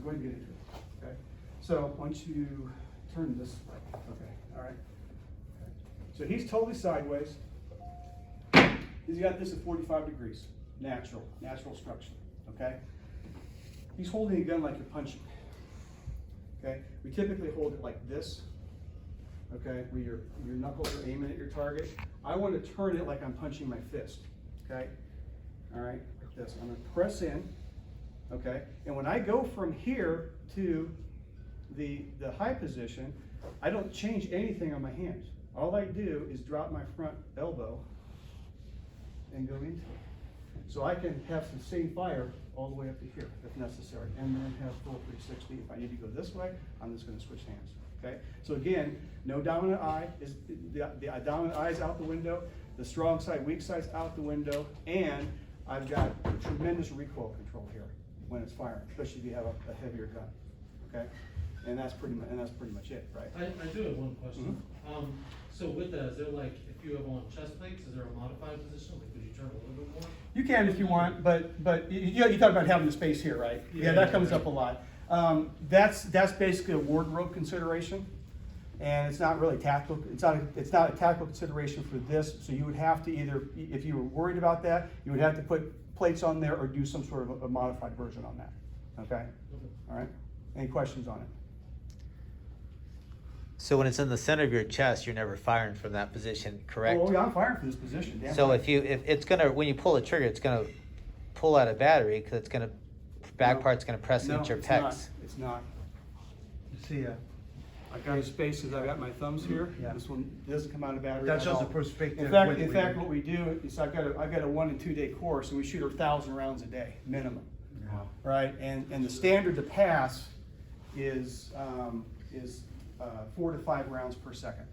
go ahead and get into it, okay? So once you turn this way, okay, all right? Okay. So he's totally sideways. He's got this at 45 degrees, natural structure, okay? He's holding a gun like you're punching, okay? We typically hold it like this, okay? Where your knuckles are aiming at your target. I want to turn it like I'm punching my fist, okay? All right, like this. I'm gonna press in, okay? And when I go from here to the high position, I don't change anything on my hands. All I do is drop my front elbow and go into it. So I can have sustained fire all the way up to here if necessary, and then have full 360. If I need to go this way, I'm just gonna switch hands, okay? So again, no dominant eye, the dominant eye is out the window, the strong side, weak side's out the window, and I've got tremendous recoil control here when it's firing, especially if you have a heavier gun, okay? And that's pretty much it, right? I do have one question. So with that, is there like, if you have on chest plates, is there a modified position? Like, could you turn a little bit more? You can if you want, but you talk about having the space here, right? Yeah, that comes up a lot. That's basically a wardrobe consideration, and it's not really tactical. It's not a tactical consideration for this. So you would have to either, if you were worried about that, you would have to put plates on there or do some sort of a modified version on that. Okay. All right. Any questions on it? So when it's in the center of your chest, you're never firing from that position, correct? Oh, yeah, I'm firing for this position. Damn So right. if it's gonna, when you pull the trigger, it's gonna pull out a battery because it's gonna, back No. part's gonna press No, against your it's pecs. not. It's not. You see, I've got a space as I've got my thumbs here. Yeah. This one doesn't come out of battery. That at shows all. the perspective. In fact, width. what we do is I've got a 1 and 2 day course, and we shoot 1,000 rounds a day minimum, Wow. right? And the standard to pass is 4 to 5 rounds per second.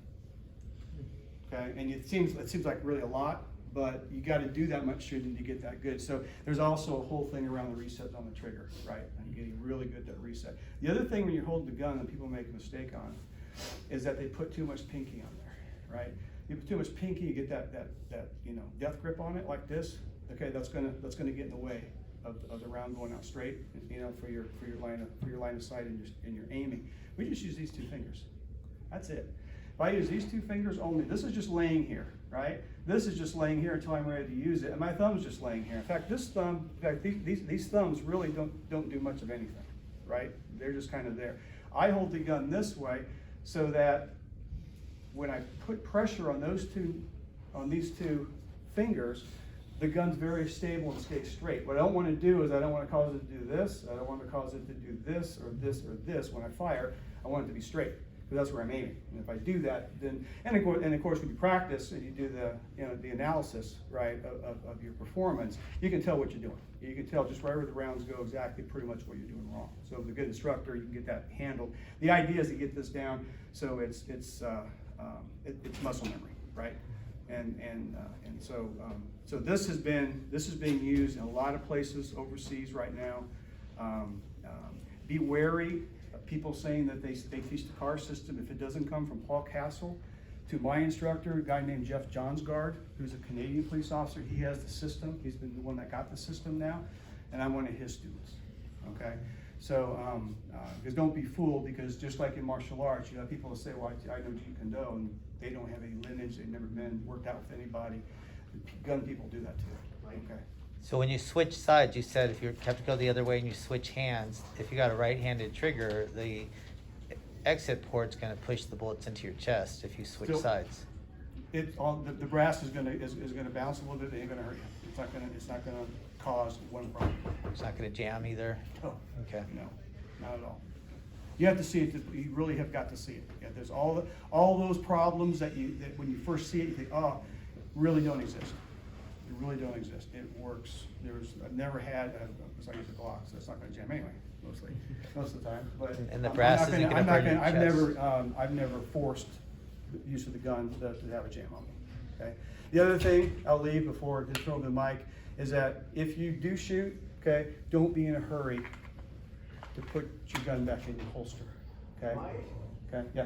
Okay, and it seems like really a lot, but you got to do that much shooting to get that good. So there's also a whole thing around the reset on the trigger, right? And getting really good at that reset. The other thing when you're holding the gun that people make a mistake on is that they put too much pinky on there, right? You put too much pinky, you get that death grip on it like this. Okay, that's gonna get in the way of the round going out straight, for your line of sight and your aiming. We just use these 2 fingers. That's it. If I use these 2 fingers only, this is just laying here, right? This is just laying here until I'm ready to use it, and my thumb's just laying here. In fact, these thumbs really don't do much of anything, right? They're just kind of there. I hold the gun this way so that when I put pressure on these two fingers, the gun's very stable and stays straight. What I don't want to do is I don't want to cause it to do this. I don't want to cause it to do this or this or this when I fire. I want it to be straight because that's where I'm aiming. And if I do that, then and of course when you practice and you do the analysis, right, of your performance, you can tell what you're doing. You can tell just wherever the rounds go exactly pretty much what you're doing wrong. So with a good instructor, you can get that handled. The idea is to get this down so it's muscle memory, right? And so this is being used in a lot of places overseas right now. Be wary of people saying that they teach the CAR system. If it doesn't come from Paul Castle, to my instructor, a guy named Jeff Johnsgaard, who's a Canadian police officer, he has the system. He's been the one that got the system now, and I'm one of his students. Okay. So, because don't be fooled, because just like in martial arts, you have people that say, well, I know Jeet Kune Do, and they don't have any lineage, they've never been worked out with anybody. Gun people do that too, okay? So when you switch sides, you said if you have to go the other way and you switch hands, if you got a right-handed trigger, the exit port's gonna push the bullets into your chest if you switch So- sides. The brass is gonna bounce a little bit, it ain't gonna hurt you. It's not gonna cause one problem. It's not gonna jam either? No. Okay. No, not at all. You have to see it, you really have got to see it. Yeah, there's all those problems that when you first see it, you think, oh, really don't exist. They really don't exist. It works. I've never had, because I use a Glock, so it's not gonna jam anyway, most of the time. But And the brass isn't gonna burn your chest. I've never forced the use of the gun to have a jam on me, okay? The other thing I'll leave before I throw the mic is that if you do shoot, okay, don't be in a hurry to put your gun back in your holster, okay? Okay, yeah.